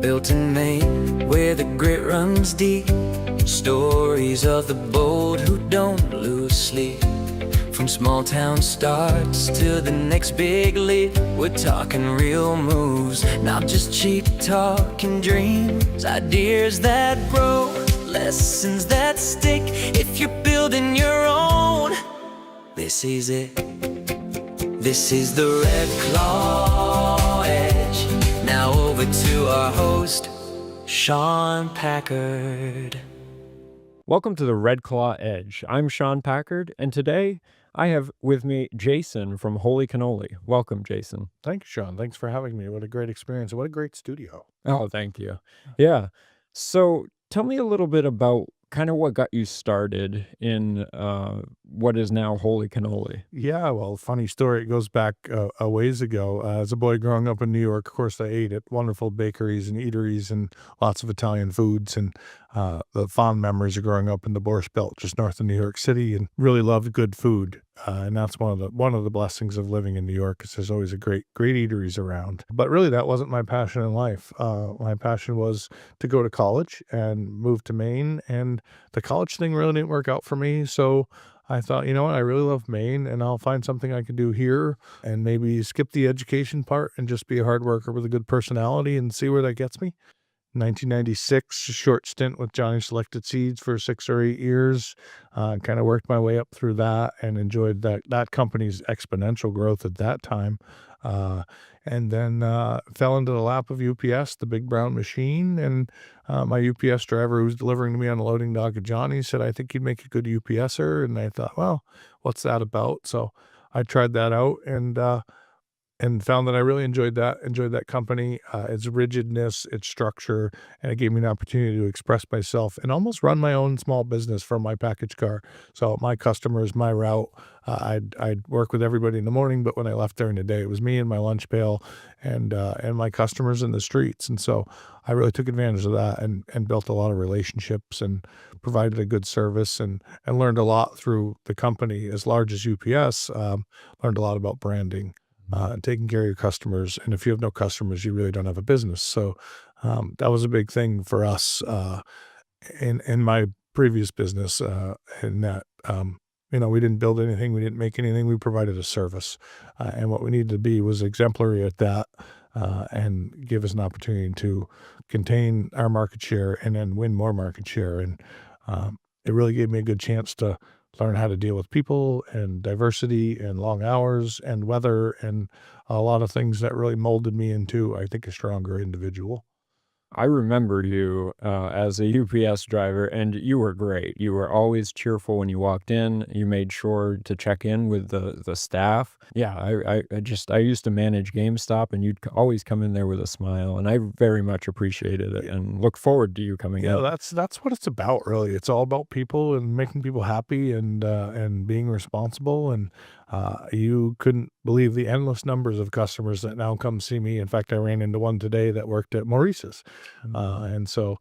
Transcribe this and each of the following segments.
built in Maine, where the grit runs deep. Stories of the bold who don't lose sleep. From small town starts to the next big leap, we're talking real moves, not just cheap talk and dreams. Ideas that grow, lessons that stick. If you're building your own, this is it. This is the Red Claw Edge. Now over to our host, Sean Packard. Welcome to the Red Claw Edge. I'm Sean Packard, and today I have with me Jason from Holy Cannoli. Welcome, Jason. Thank you, Sean. Thanks for having me. What a great experience. What a great studio. Oh, thank you. Yeah. So tell me a little bit about kind of what got you started in what is now Holy Cannoli. Yeah, well, funny story. It goes back a ways ago. As a boy growing up in New York, of course, I ate at wonderful bakeries and eateries and lots of Italian foods. And the fond memories of growing up in the Borscht Belt, just north of New York City, and really loved good food. And that's one of the blessings of living in New York, is there's always great eateries around. But really, that wasn't my passion in life. My passion was to go to college and move to Maine, and the college thing really didn't work out for me. So I thought, you know what, I really love Maine, and I'll find something I can do here and maybe skip the education part and just be a hard worker with a good personality and see where that gets me. 1996, a short stint with Johnny Selected Seeds for 6 or 8 years. Kind of worked my way up through that and enjoyed that company's exponential growth at that time. And then fell into the lap of UPS, the big brown machine. And my UPS driver who was delivering to me on the loading dock at Johnny said, "I think you'd make a good UPSer." And I thought, well, what's that about? So I tried that out and found that I really enjoyed that company, its rigidness, its structure, and it gave me an opportunity to express myself and almost run my own small business from my package car. So my customers, my route, I'd work with everybody in the morning, but when I left during the day, it was me and my lunch pail and my customers in the streets. And so I really took advantage of that and built a lot of relationships and provided a good service and learned a lot through the company as large as UPS, learned a lot about branding. And taking care of your customers. And if you have no customers, you really don't have a business. So that was a big thing for us in my previous business, in that, we didn't build anything. We didn't make anything. We provided a service. And what we needed to be was exemplary at that and give us an opportunity to contain our market share and then win more market share. And it really gave me a good chance to learn how to deal with people and diversity and long hours and weather and a lot of things that really molded me into, I think, a stronger individual. I remember you as a UPS driver, and you were great. You were always cheerful when you walked in. You made sure to check in with the staff. Yeah, I used to manage GameStop, and you'd always come in there with a smile, and I very much appreciated it and look forward to you coming Yeah, in. that's what it's about, really. It's all about people and making people happy and being responsible. And you couldn't believe the endless numbers of customers that now come see me. In fact, I ran into one today that worked at Maurice's. And so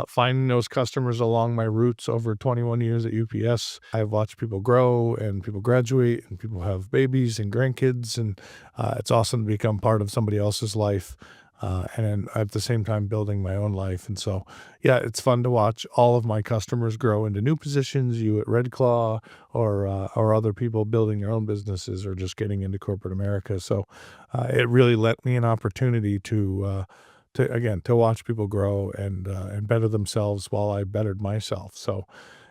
finding those customers along my routes over 21 years at UPS, I've watched people grow and people graduate and people have babies and grandkids. And it's awesome to become part of somebody else's life. And then at the same time building my own life. And so, yeah, it's fun to watch all of my customers grow into new positions, you at Red Claw or other people building their own businesses or just getting into corporate America. So it really let me an opportunity to watch people grow and better themselves while I bettered myself. So,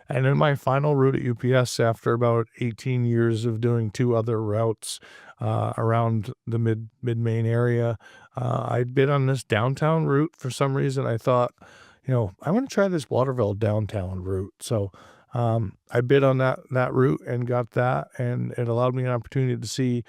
and in my final route at UPS, after about 18 years of doing 2 other routes around the mid-Maine area, I bid on this downtown route. For some reason, I thought, I want to try this Waterville downtown route. So I bid on that route and got that, and it allowed me an opportunity to see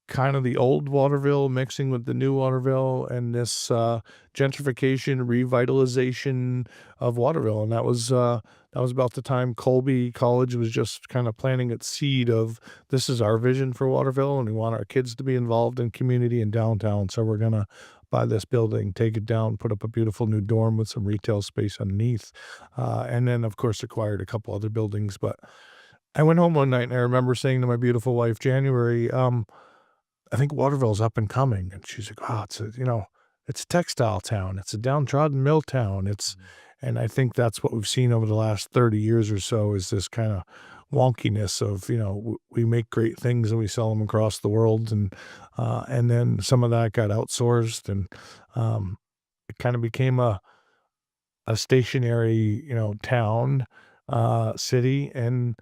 kind of the old Waterville mixing with the new Waterville and this gentrification, revitalization of Waterville. And that was about the time Colby College was just kind of planting its seed of, this is our vision for Waterville, and we want our kids to be involved in community and downtown. So we're going to buy this building, take it down, put up a beautiful new dorm with some retail space underneath. And then, of course, acquired a couple other buildings. But I went home one night and I remember saying to my beautiful wife, January, I think Waterville's up and coming. And she's like, oh, it's a textile town. It's a downtrodden mill town. And I think that's what we've seen over the last 30 years or so is this kind of wonkiness of, we make great things and we sell them across the world. And then some of that got outsourced and, it kind of became a stationary, town, city. And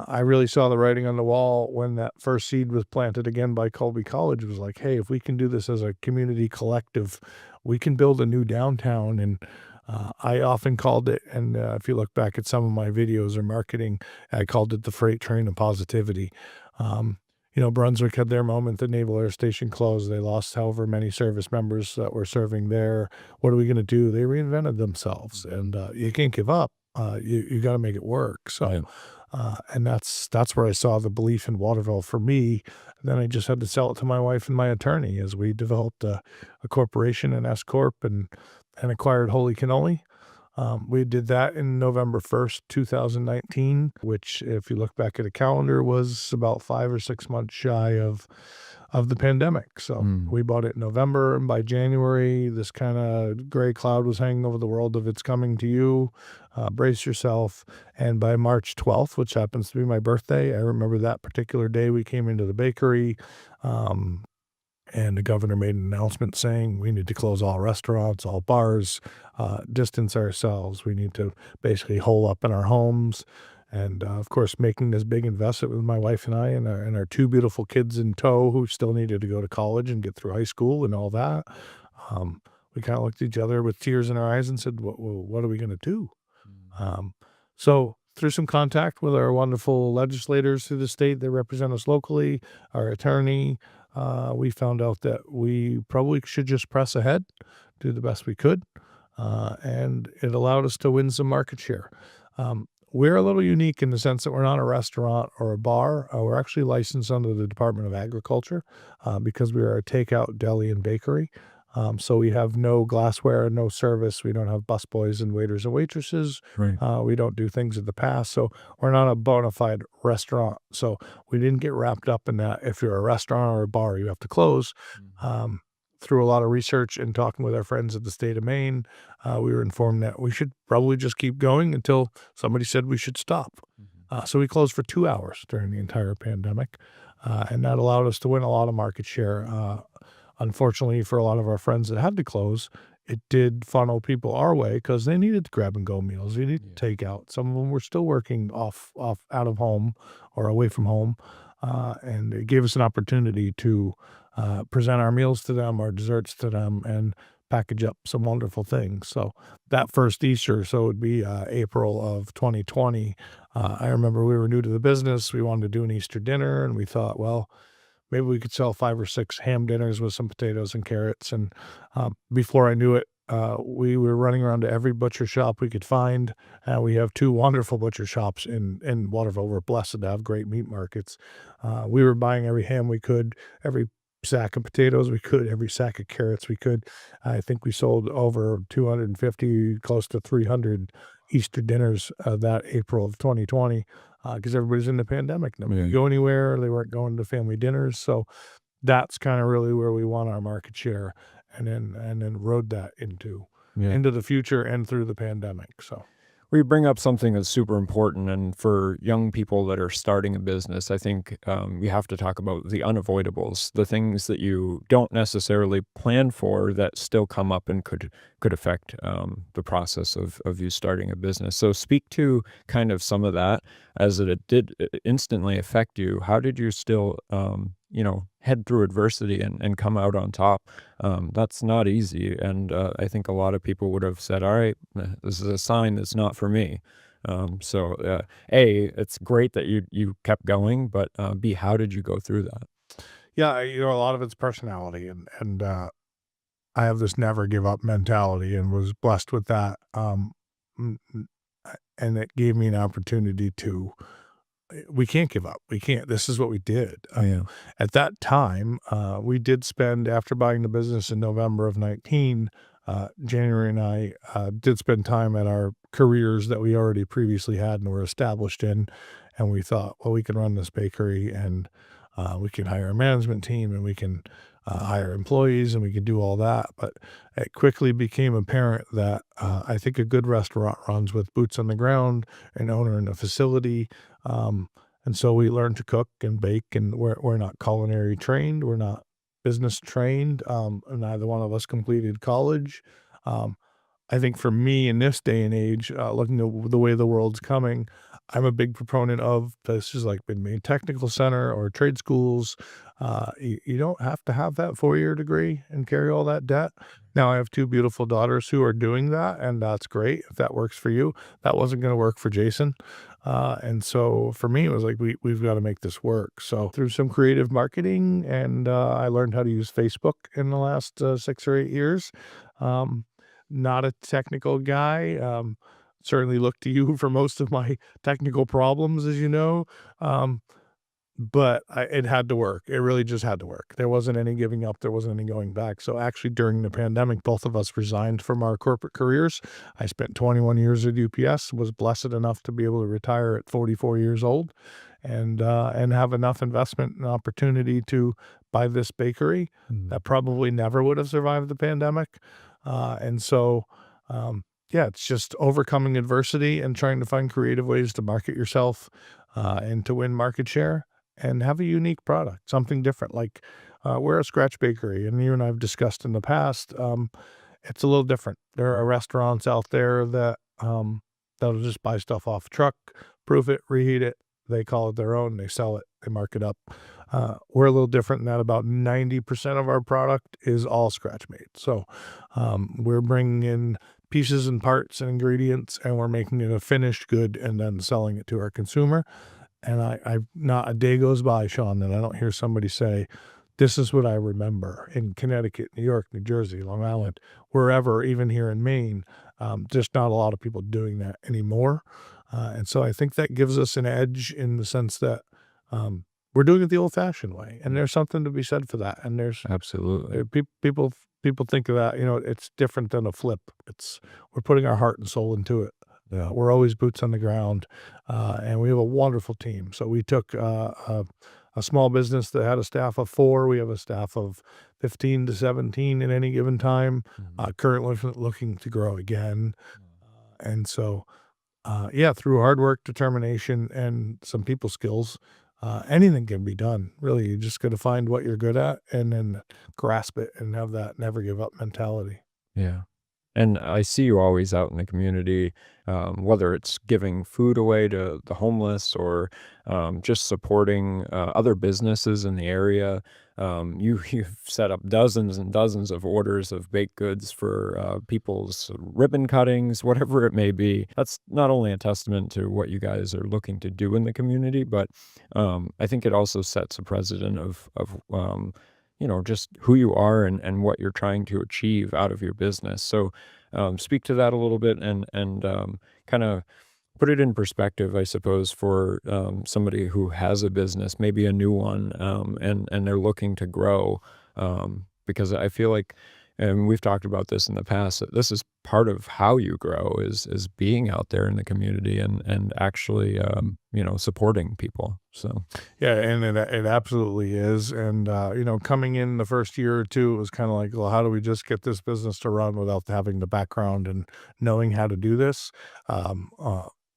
I really saw the writing on the wall when that first seed was planted again by Colby College. It was like, hey, if we can do this as a community collective, we can build a new downtown. And I often called it, and if you look back at some of my videos or marketing, I called it the freight train of positivity. Um, Brunswick had their moment. The Naval Air Station closed. They lost however many service members that were serving there. What are we going to do? They reinvented themselves, and you can't give up. You got to make it work. So, Right. and that's where I saw the belief in Waterville for me. Then I just had to sell it to my wife and my attorney as we developed a corporation, an S corp, and acquired Holy Cannoli. We did that in November 1st, 2019, which, if you look back at a calendar, was about 5 or 6 months shy of the pandemic. So Mm. we bought it in November, and by January, this kind of gray cloud was hanging over the world of it's coming to you. Brace yourself. And by March 12th, which happens to be my birthday, I remember that particular day we came into the bakery. Um, and the governor made an announcement saying we need to close all restaurants, all bars, distance ourselves. We need to basically hole up in our homes. And of course, making this big investment with my wife and I and our two beautiful kids in tow who still needed to go to college and get through high school and all that. We kind of looked at each other with tears in our eyes and said, what are we going to do? Um, so through some contact with our wonderful legislators through the state that represent us locally, our attorney, we found out that we probably should just press ahead, do the best we could, and it allowed us to win some market share. We're a little unique in the sense that we're not a restaurant or a bar. We're actually licensed under the Department of Agriculture because we are a takeout deli and bakery. So we have no glassware, no service. We don't have busboys and waiters and waitresses. Right. We don't do things of the past. So we're not a bona fide restaurant. So we didn't get wrapped up in that. If you're a restaurant or a bar, you have to close. Through a lot of research and talking with our friends at the state of Maine, we were informed that we should probably just keep going until somebody said we should stop. So we closed for 2 hours during the entire pandemic, and that allowed us to win a lot of market share. Unfortunately, for a lot of our friends that had to close, it did funnel people our way because they needed to grab and go meals. They needed to take out. Some of them were still working off out of home or away from home, and it gave us an opportunity to present our meals to them, our desserts to them, and package up some wonderful things. So that first Easter, so it would be April of 2020. I remember we were new to the business. We wanted to do an Easter dinner, and we thought, well, maybe we could sell 5 or 6 ham dinners with some potatoes and carrots. And before I knew it, we were running around to every butcher shop we could find. We have 2 wonderful butcher shops in Waterville. We're blessed to have great meat markets. We were buying every ham we could, every sack of potatoes we could, every sack of carrots we could. I think we sold over 250, close to 300 Easter dinners that April of 2020 because everybody's in the pandemic. Nobody could go anywhere. They weren't going to family dinners. So that's kind of really where we won our market share and then rode that into the future and through the pandemic. So We bring up something that's super important, and for young people that are starting a business, I think you have to talk about the unavoidables, the things that you don't necessarily plan for that still come up and could affect the process of you starting a business. So speak to kind of some of that as it did instantly affect you. How did you still, head through adversity and come out on top? That's not easy. And I think a lot of people would have said, all right, this is a sign that's not for me. A, it's great that you kept going, but B, how did you go through that? yeah, a lot of it's personality and I have this never give up mentality and was blessed with that. Mm, mm, and it gave me an opportunity to we can't give up. We can't. This is what we did. Yeah. At that time, we did spend, after buying the business in November of 19, January and I did spend time at our careers that we already previously had and were established in. And we thought, well, we can run this bakery and we can hire a management team and we can hire employees, and we could do all that. But it quickly became apparent that I think a good restaurant runs with boots on the ground, an owner in a facility. And so we learned to cook and bake, and we're not culinary trained. We're not business trained. Neither one of us completed college. Um, I think for me in this day and age, looking at the way the world's coming, I'm a big proponent of places like Main Technical Center or trade schools. You don't have to have that 4-year degree and carry all that debt. Now, I have two beautiful daughters who are doing that, and that's great if that works for you. That wasn't going to work for Jason. And so for me, it was like, we've got to make this work. So through some creative marketing, and I learned how to use Facebook in the last 6 or 8 years. Um, Not a technical guy. Certainly look to you for most of my technical problems, as you know. Um, but it had to work. It really just had to work. There wasn't any giving up. There wasn't any going back. So actually, during the pandemic, both of us resigned from our corporate careers. I spent 21 years at UPS, was blessed enough to be able to retire at 44 years old, and have enough investment and opportunity to buy this bakery that probably never would have survived the pandemic. And so, yeah, it's just overcoming adversity and trying to find creative ways to market yourself and to win market share and have a unique product, something different. Like we're a scratch bakery, and you and I have discussed in the past. It's a little different. There are restaurants out there that that'll just buy stuff off a truck, proof it, reheat it. They call it their own. They sell it. They mark it up. We're a little different in that about 90% of our product is all scratch made. So we're bringing in pieces and parts and ingredients, and we're making it a finished good and then selling it to our consumer. And I not a day goes by, Sean, that I don't hear somebody say, this is what I remember in Connecticut, New York, New Jersey, Long Island, wherever, even here in Maine. Just not a lot of people doing that anymore. And so I think that gives us an edge in the sense that we're doing it the old-fashioned way, and there's something to be said for that. And there's Absolutely. people think of that, it's different than a flip. We're putting our heart and soul into it. We're always boots on the ground, and we have a wonderful team. So we took a small business that had a staff of 4. We have a staff of 15 to 17 at any given time. Currently looking to grow again, and so yeah, through hard work, determination, and some people skills, anything can be done. Really, you just got to find what you're good at and then grasp it and have that never give up mentality. Yeah. And I see you always out in the community, whether it's giving food away to the homeless or just supporting other businesses in the area. You've set up dozens and dozens of orders of baked goods for people's ribbon cuttings, whatever it may be. That's not only a testament to what you guys are looking to do in the community, but I think it also sets a precedent of just who you are and what you're trying to achieve out of your business. So speak to that a little bit and kind of put it in perspective, I suppose, for somebody who has a business, maybe a new one, and they're looking to grow. Because I feel like, and we've talked about this in the past, that this is part of how you grow is being out there in the community and actually, supporting people. So, Yeah, and it absolutely is. And coming in the first year or two, it was kind of like, well, how do we just get this business to run without having the background and knowing how to do this?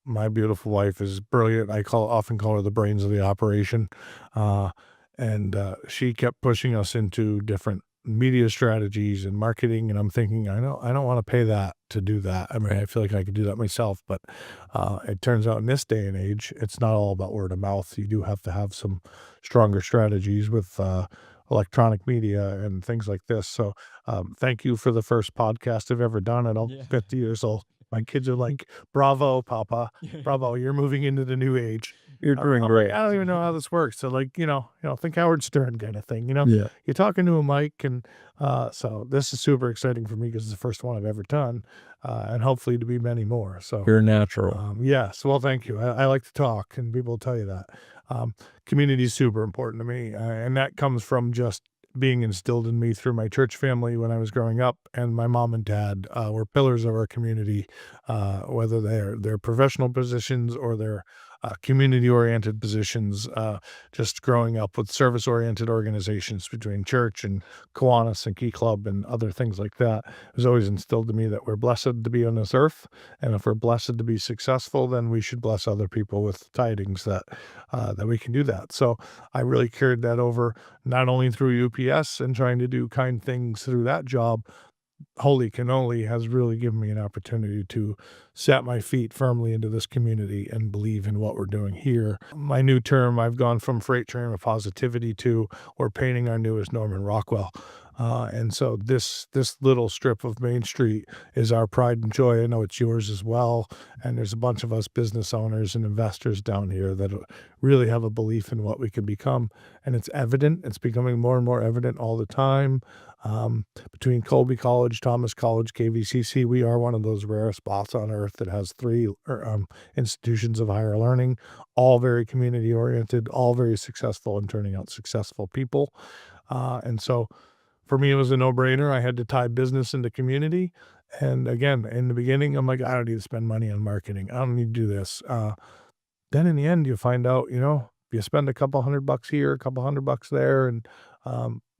My beautiful wife is brilliant. Often call her the brains of the operation, and she kept pushing us into different media strategies and marketing. And I'm thinking, I don't want to pay that to do that. I mean, I feel like I could do that myself, but it turns out in this day and age, it's not all about word of mouth. You do have to have some stronger strategies with electronic media and things like this. So thank you for the first podcast I've ever done. I'm 50 years old. My kids are like, bravo, Papa. Bravo, you're moving into the new age. you're doing great. I don't even know how this works. So like, think Howard Stern kind of thing, Yeah. You're talking to a mic, and so this is super exciting for me because it's the first one I've ever done, and hopefully to be many more. So You're natural. yes, well, thank you. I like to talk, and people will tell you that. Community is super important to me, and that comes from just being instilled in me through my church family when I was growing up, and my mom and dad were pillars of our community, whether they're professional positions or they're community-oriented positions, just growing up with service-oriented organizations between church and Kiwanis and Key Club and other things like that. It was always instilled to me that we're blessed to be on this earth, and if we're blessed to be successful, then we should bless other people with tidings that we can do that. So I really carried that over, not only through UPS and trying to do kind things through that job. Holy Cannoli has really given me an opportunity to set my feet firmly into this community and believe in what we're doing here. My new term, I've gone from freight train of positivity to we're painting our newest Norman Rockwell. And so this little strip of Main Street is our pride and joy. I know it's yours as well. And there's a bunch of us business owners and investors down here that really have a belief in what we can become. And it's evident. It's becoming more and more evident all the time. Between Colby College, Thomas College, KVCC, we are one of those rare spots on earth that has three institutions of higher learning, all very community oriented, all very successful and turning out successful people. And so for me, it was a no-brainer. I had to tie business into community. And again, in the beginning, I'm like, I don't need to spend money on marketing. I don't need to do this. Then in the end, you find out, you spend a couple $100 here, a couple $100 there, and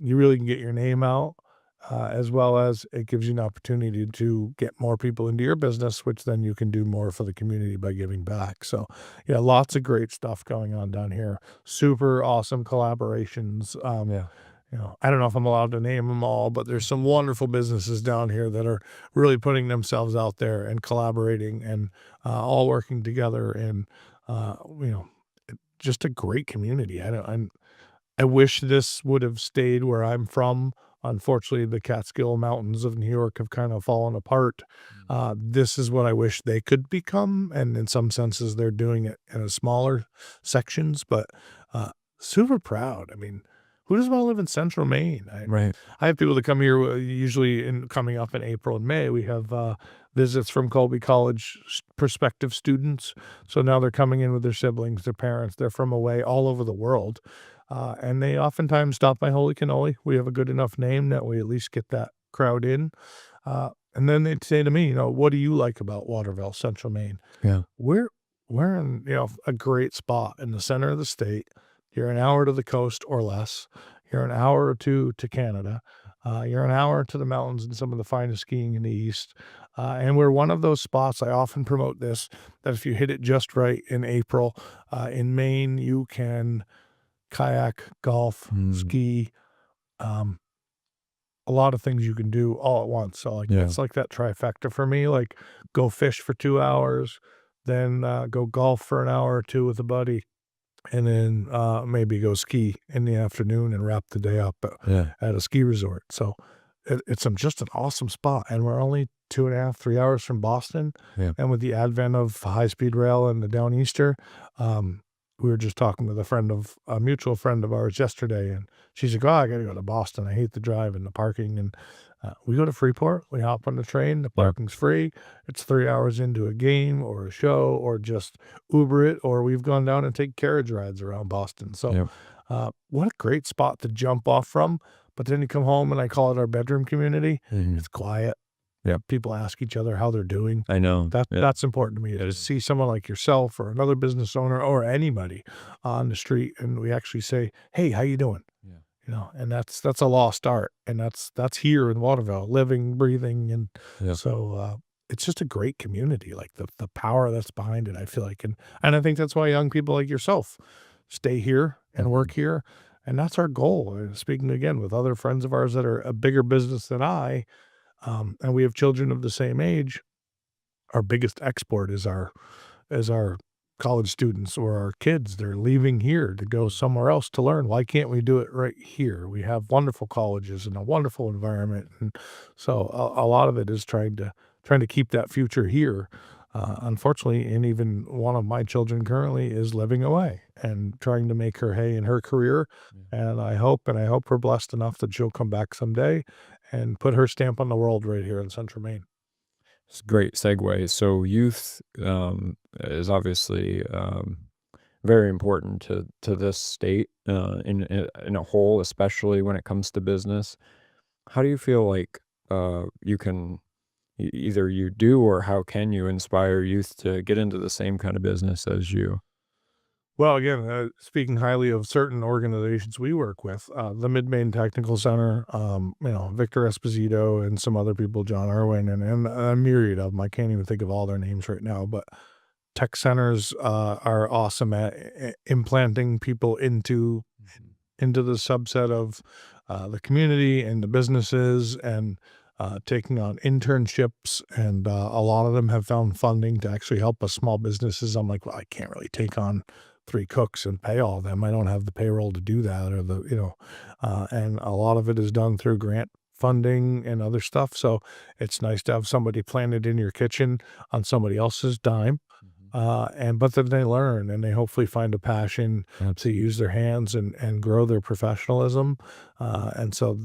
you really can get your name out, as well as it gives you an opportunity to get more people into your business, which then you can do more for the community by giving back. So, yeah, lots of great stuff going on down here. Super awesome collaborations. Yeah. I don't know if I'm allowed to name them all, but there's some wonderful businesses down here that are really putting themselves out there and collaborating and all working together. And just a great community. I wish this would have stayed where I'm from. Unfortunately, the Catskill Mountains of New York have kind of fallen apart. This is what I wish they could become, and in some senses, they're doing it in a smaller sections, but super proud. I mean, who doesn't want to live in Central Maine? Right. I have people that come here usually coming up in April and May. We have visits from Colby College prospective students. So now they're coming in with their siblings, their parents. They're from away all over the world. And they oftentimes stop by Holy Cannoli. We have a good enough name that we at least get that crowd in. And then they'd say to me, what do you like about Waterville, Central Maine? Yeah. We're in a great spot in the center of the state. You're an hour to the coast or less. You're an hour or two to Canada. You're an hour to the mountains and some of the finest skiing in the east. And we're one of those spots, I often promote this, that if you hit it just right in April, in Maine, you can kayak, golf, ski, a lot of things you can do all at once. So it's like that trifecta for me, like go fish for 2 hours, then go golf for an hour or two with a buddy, and then maybe go ski in the afternoon and wrap the day up at a ski resort. So it's just an awesome spot. And we're only 2.5, 3 hours from Boston. Yeah. And with the advent of high-speed rail and the Downeaster, we were just talking with a mutual friend of ours yesterday, and she's like, I got to go to Boston. I hate the drive and the parking. And we go to Freeport, we hop on the train, the parking's free. It's 3 hours into a game or a show or just Uber it, or we've gone down and take carriage rides around Boston. So what a great spot to jump off from. But then you come home and I call it our bedroom community. It's quiet. People ask each other how they're doing. I know. That's important to me, to see someone like yourself or another business owner or anybody on the street, and we actually say, hey, how you doing? And that's a lost art, and that's here in Waterville, living, breathing, and so it's just a great community. Like the power that's behind it, I feel like, and I think that's why young people like yourself stay here and work here, and that's our goal. Speaking again with other friends of ours that are a bigger business than I, and we have children of the same age, our biggest export is our college students or our kids. They're leaving here to go somewhere else to learn. Why can't we do it right here? We have wonderful colleges and a wonderful environment. And so a lot of it is trying to keep that future here. Unfortunately, and even one of my children currently is living away and trying to make her hay in her career. And I hope we're blessed enough that she'll come back someday and put her stamp on the world right here in Central Maine. It's a great segue. So youth is obviously very important to this state in a whole, especially when it comes to business. How do you feel like you can either you do or how can you inspire youth to get into the same kind of business as you? Well, again, speaking highly of certain organizations we work with, the Mid-Maine Technical Center, Victor Esposito and some other people, John Irwin, and a myriad of them. I can't even think of all their names right now, but tech centers are awesome at implanting people into the subset of the community and the businesses and taking on internships. And a lot of them have found funding to actually help us small businesses. I'm like, well, I can't really take on 3 cooks and pay all of them. I don't have the payroll to do that or and a lot of it is done through grant funding and other stuff. So it's nice to have somebody planted in your kitchen on somebody else's dime. But then they learn and they hopefully find a passion to use their hands and grow their professionalism. And so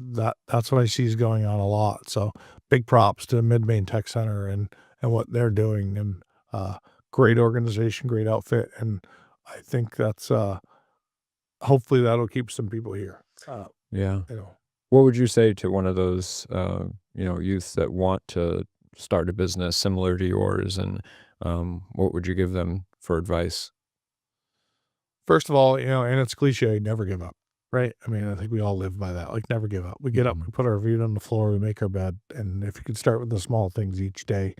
that's what I see is going on a lot. So big props to Mid-Maine Tech Center and what they're doing, and great organization, great outfit. And I think that's hopefully that'll keep some people here. Yeah. You know, What would you say to one of those, youth that want to start a business similar to yours, and what would you give them for advice? First of all, and it's cliche, never give up, right? I mean, I think we all live by that. Like, never give up. We get up, we put our feet on the floor, we make our bed, and if you can start with the small things each day,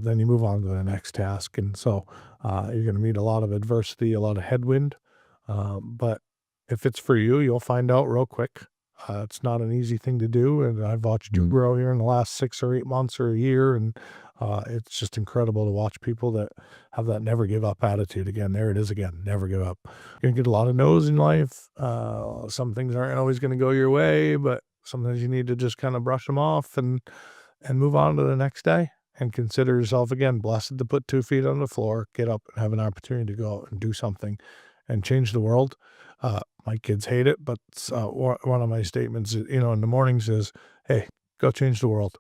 then you move on to the next task. And so you're going to meet a lot of adversity, a lot of headwind, but if it's for you, you'll find out real quick. It's not an easy thing to do, and I've watched you grow here in the last 6 or 8 months or a year, and it's just incredible to watch people that have that never give up attitude. Again, there it is again, never give up. You're gonna get a lot of no's in life. Some things aren't always gonna go your way, but sometimes you need to just kind of brush them off and move on to the next day, and consider yourself again blessed to put 2 feet on the floor, get up and have an opportunity to go out and do something and change the world. My kids hate it, but one of my statements, in the mornings is, "Hey, go change the world."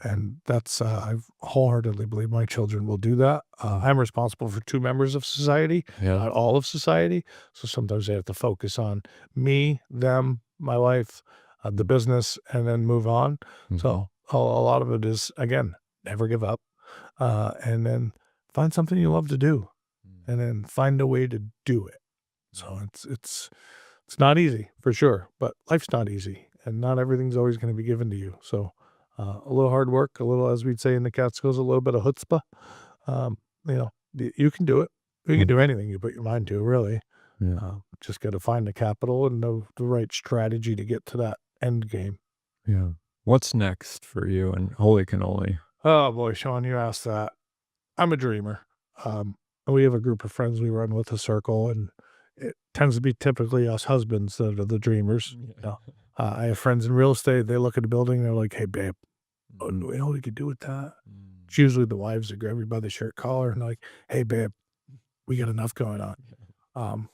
And that's, I wholeheartedly believe my children will do that. I'm responsible for 2 members of society, Yeah. not all of society. So sometimes they have to focus on me, them, my life, the business, and then move on. So a lot of it is, again, never give up. And then find something you love to do, and then find a way to do it. So it's not easy for sure, but life's not easy, and not everything's always going to be given to you. So a little hard work, a little, as we'd say in the Catskills, a little bit of chutzpah. You can do it. You can do anything you put your mind to, really. Yeah. Just got to find the capital and the right strategy to get to that end game. Yeah. What's next for you and Holy Cannoli? Oh boy, Sean, you asked that. I'm a dreamer. We have a group of friends we run with, a circle, and it tends to be typically us husbands that are the dreamers. I have friends in real estate. They look at a building, they're like, "Hey, babe, you know what we could do with that?" It's usually the wives that grab you by the shirt collar and like, "Hey, babe, we got enough going on."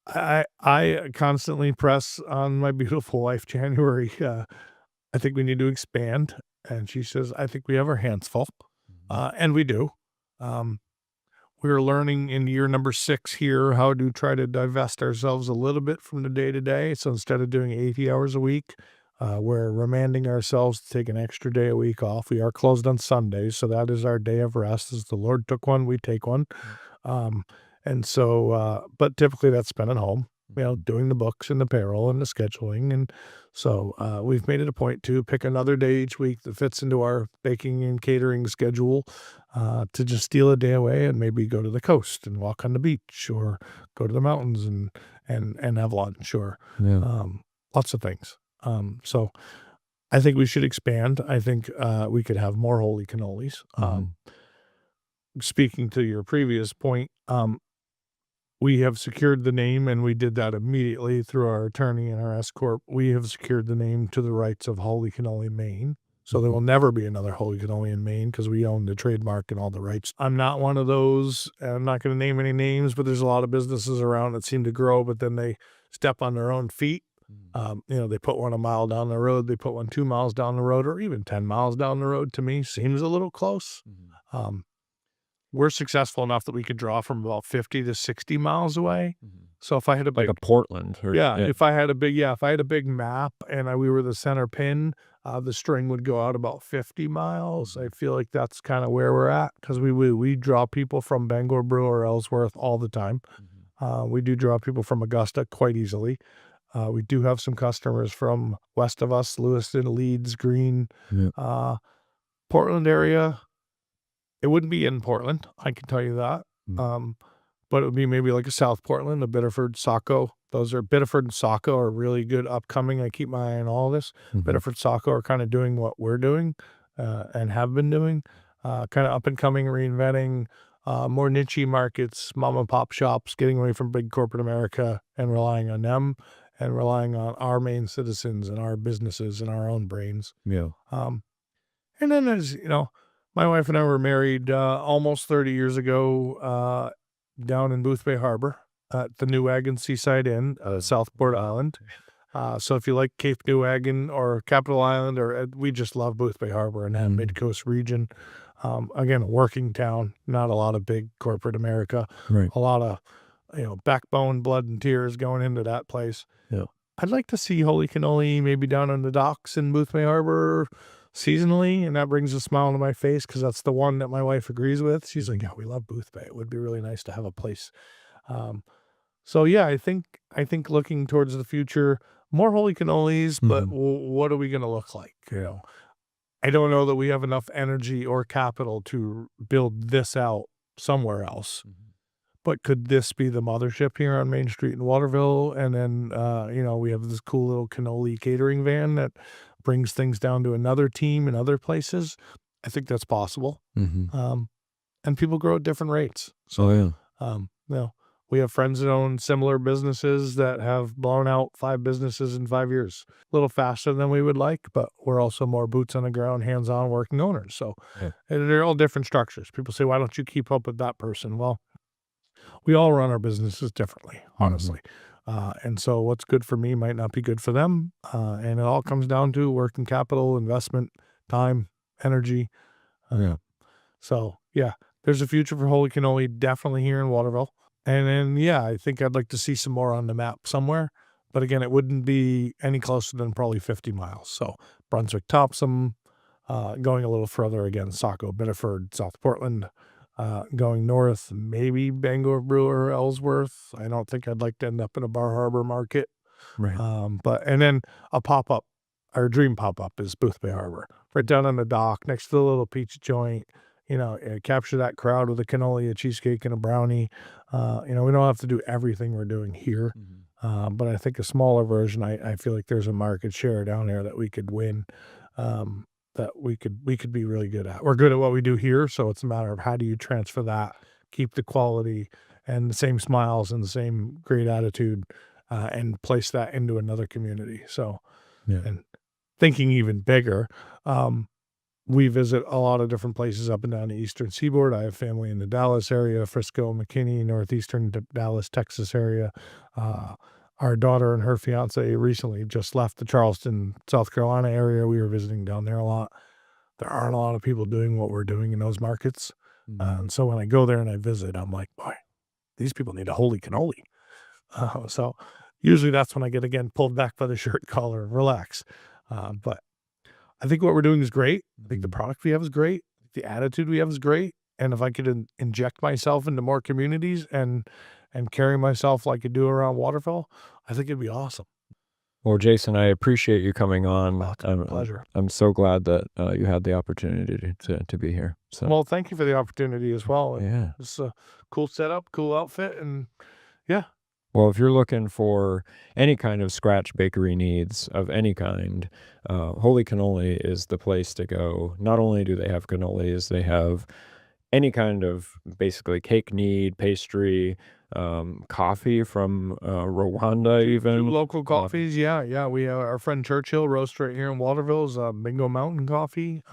I constantly press on my beautiful wife, January. I think we need to expand, and she says, "I think we have our hands full," and we do. We're learning in year number 6 here how to try to divest ourselves a little bit from the day to day. So instead of doing 80 hours a week, we're remanding ourselves to take an extra day a week off. We are closed on Sundays, so that is our day of rest. As the Lord took one, we take one. And so, but typically that's spent at home, doing the books and the payroll and the scheduling. And so we've made it a point to pick another day each week that fits into our baking and catering schedule, to just steal a day away and maybe go to the coast and walk on the beach, or go to the mountains and have lunch, or lots of things. So I think we should expand. I think we could have more holy cannolis. Speaking to your previous point, we have secured the name, and we did that immediately through our attorney and our S corp. We have secured the name to the rights of Holy Cannoli, Maine. So there will never be another Holy Cannoli in Maine, because we own the trademark and all the rights. I'm not one of those, and I'm not going to name any names, but there's a lot of businesses around that seem to grow, but then they step on their own feet. They put one a mile down the road, they put one 2 miles down the road, or even 10 miles down the road. To me, seems a little close. We're successful enough that we could draw from about 50 to 60 miles away. So if I had a Like big, a Portland. if I had a big map and we were the center pin, the string would go out about 50 miles. I feel like that's kind of where we're at, because we draw people from Bangor, Brewer, or Ellsworth all the time. We do draw people from Augusta quite easily. We do have some customers from west of us, Lewiston, Leeds, Greene, Yeah. Portland area. It wouldn't be in Portland, I can tell you that. Mm. But it would be maybe like a South Portland, a Biddeford, Saco. Biddeford and Saco are really good upcoming. I keep my eye on all this. Mhm. Biddeford, Saco are kind of doing what we're doing and have been doing, kind of up and coming, reinventing, more niche markets, mom and pop shops, getting away from big corporate America and relying on them and relying on our main citizens and our businesses and our own brains. Yeah. And then as my wife and I were married almost 30 years ago down in Boothbay Harbor at the New Wagon Seaside Inn, Southport Island. So if you like Cape New Wagon or Capital Island, or we just love Boothbay Harbor and that mid-coast region. Again, a working town, not a lot of big corporate America. Right. A lot of backbone, blood, and tears going into that place. Yeah. I'd like to see Holy Cannoli maybe down on the docks in Boothbay Harbor seasonally, and that brings a smile to my face because that's the one that my wife agrees with. She's like, "Yeah, we love Boothbay. It would be really nice to have a place." So yeah, I think looking towards the future, more Holy Cannolis, but what are we going to look like? I don't know that we have enough energy or capital to build this out somewhere else. But could this be the mothership here on Main Street in Waterville? And then, we have this cool little cannoli catering van that brings things down to another team in other places. I think that's possible. And people grow at different rates. So, yeah. We have friends that own similar businesses that have blown out 5 businesses in 5 years. A little faster than we would like, but we're also more boots on the ground, hands-on working owners. So they're all different structures. People say, why don't you keep up with that person? Well, we all run our businesses differently, honestly. And so what's good for me might not be good for them. And it all comes down to working capital, investment, time, energy. So, yeah, there's a future for Holy Cannoli definitely here in Waterville. And then, I think I'd like to see some more on the map somewhere. But again, it wouldn't be any closer than probably 50 miles. So Brunswick, Topsom, going a little further again, Saco, Biddeford, South Portland, going north, maybe Bangor, Brewer, Ellsworth. I don't think I'd like to end up in a Bar Harbor market. Right. And then a pop-up, our dream pop-up is Boothbay Harbor, right down on the dock next to the little pizza joint. Capture that crowd with a cannoli, a cheesecake, and a brownie. We don't have to do everything we're doing here. But I think a smaller version, I feel like there's a market share down there that we could win, that we could be really good at. We're good at what we do here, so it's a matter of how do you transfer that, keep the quality and the same smiles and the same great attitude, and place that into another community. So, and thinking even bigger, we visit a lot of different places up and down the eastern seaboard. I have family in the Dallas area, Frisco, McKinney, northeastern Dallas, Texas area. Our daughter and her fiance recently just left the Charleston, South Carolina area. We were visiting down there a lot. There aren't a lot of people doing what we're doing in those markets. And so when I go there and I visit, I'm like, boy, these people need a Holy Cannoli. So usually that's when I get, again, pulled back by the shirt collar, relax. But I think what we're doing is great. I think the product we have is great. The attitude we have is great. And if I could inject myself into more communities and carry myself like I do around Waterville, I think it'd be awesome. Well, Jason, I appreciate you coming on. Oh, it's a pleasure. I'm so glad that you had the opportunity to be here. So, well, thank you for the opportunity as well. Yeah. It's a cool setup, cool outfit, and yeah. Well, if you're looking for any kind of scratch bakery needs of any kind, Holy Cannoli is the place to go. Not only do they have cannolis, they have any kind of basically cake need, pastry, coffee from Rwanda even. Local coffees, yeah. We our friend Churchill roast right here in Waterville is Bingo Mountain Coffee.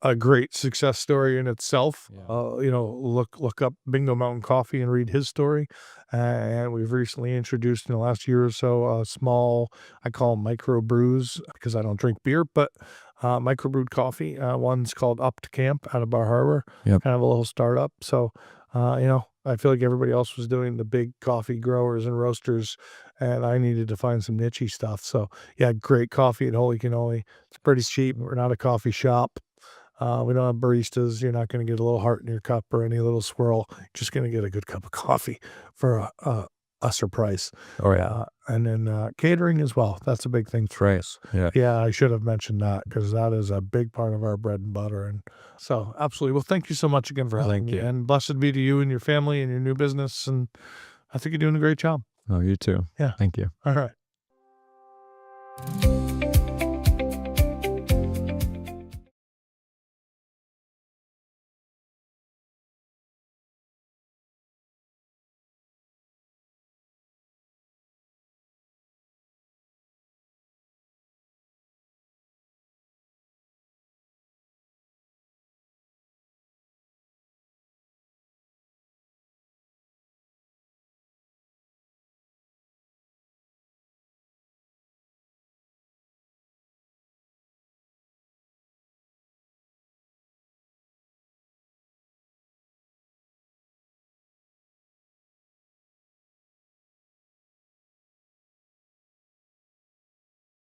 A great success story in itself. Look up Bingo Mountain Coffee and read his story. And we've recently introduced in the last year or so small, I call them micro brews because I don't drink beer, but microbrewed coffee. One's called Up to Camp out of Bar Harbor, kind of a little startup. So, I feel like everybody else was doing the big coffee growers and roasters, and I needed to find some niche stuff. So, yeah, great coffee at Holy Cannoli. It's pretty cheap. We're not a coffee shop. We don't have baristas. You're not going to get a little heart in your cup or any little swirl. You're just going to get a good cup of coffee for a price. Oh, yeah. And then catering as well. That's a big thing for Right. us. Yeah. Yeah, I should have mentioned that because that is a big part of our bread and butter. And so, absolutely. Well, thank you so much again for helping Thank me. you. And blessed be to you and your family and your new business. And I think you're doing a great job. Oh, you too. Yeah. Thank you. All right.